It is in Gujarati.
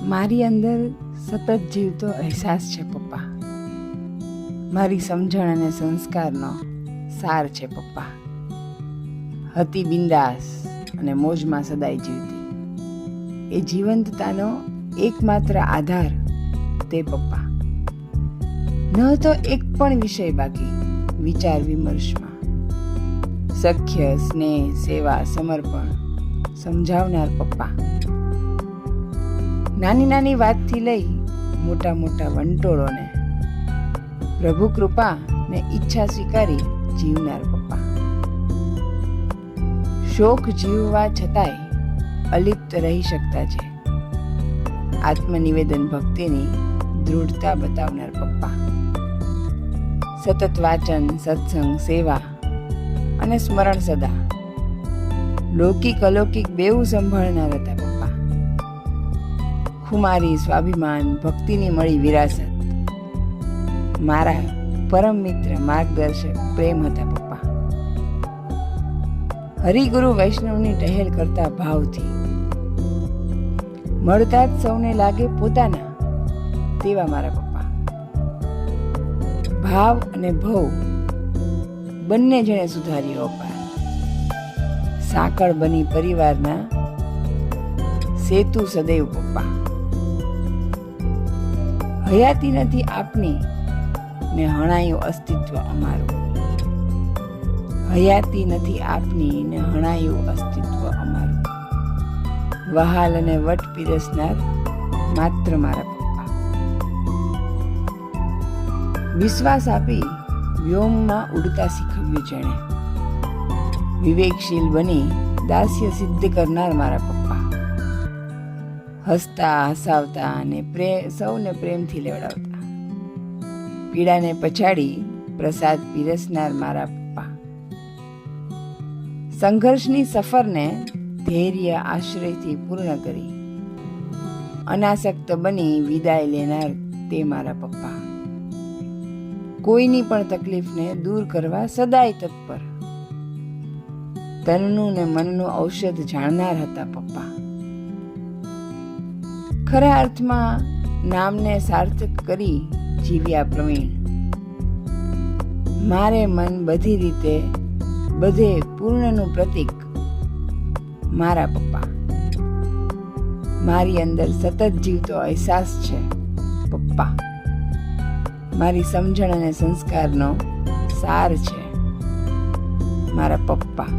મારી અંદર સતત જીવતો અહેસાસ છે પપ્પા. મારી સમજણ અને સંસ્કારનો સાર છે પપ્પા. હતી બિંદાસ અને મોજમાં સદાય જીવતી, એ જીવંતતાનો એકમાત્ર આધાર તે પપ્પા. ન તો એક પણ વિષય બાકી વિચાર વિમર્શમાં. સખ્ય, સ્નેહ, સેવા, સમર્પણ સમજાવનાર પપ્પા. નાની નાની વાતથી લઈ મોટા મોટા વંટોળોને પ્રભુ કૃપા ને ઈચ્છા સ્વીકારી જીવનાર પપ્પા. શોખ જીવવા છતાંય અલિપ્ત રહી શકતા છે આત્મનિવેદન ભક્તિની દૃઢતા બતાવનાર પપ્પા. સતત વાચન, સત્સંગ, સેવા અને સ્મરણ સદા લૌકિક અલૌકિક બેઉ સંભાળનાર હતા પપ્પા. ખુમારી, સ્વાભિમાન, ભક્તિની મળી વિરાસત મારા પરમ મિત્ર, માર્ગદર્શક, પ્રેમ હતા પપ્પા. હરિગુરુ વૈષ્ણવની ટહેલ કરતા ભાવથી મળતા જ સૌને લાગે પોતાના તેવા મારા પપ્પા. ભાવ અને ભવ બંને જણે સુધાર્યો અપાર. સાંકળ બની પરિવારના સેતુ સદૈવ પપ્પા. હયાતી નથી આપની ને હણાયું અસ્તિત્વ અમારું. હયાતી નથી આપની ને હણાયું અસ્તિત્વ અમારું. વહાલ અને વટ પીરસનાર માત્ર મારા પપ્પા. વિશ્વાસ આપી વ્યોમમાં ઉડતા શીખવ્યું જેણે. વિવેકશીલ બની દાસ્ય સિદ્ધ કરનાર મારા પપ્પા. હસતા, હસાવતા અને સૌને પ્રેમથી લેવડાવતા. પીડાને પછાડી પ્રસાદ પીરસનાર મારા પપ્પા. સંઘર્ષની સફરને ધૈર્ય આશ્રયથી પૂર્ણ કરી અનાસક્ત બની વિદાય લેનાર તે મારા પપ્પા. કોઈની પણ તકલીફને દૂર કરવા સદાય તત્પર. તનનું ને મનનું ઔષધ જાણનાર હતા પપ્પા. ખરા અર્થમાં નામને સાર્થક કરી જીવ્યા પ્રવીણ. મારે મન બધી રીતે બધે પૂર્ણનું પ્રતીક મારા પપ્પા. મારી અંદર સતત જીવતો અહેસાસ છે પપ્પા. મારી સમજણ અને સંસ્કારનો સાર છે મારા પપ્પા.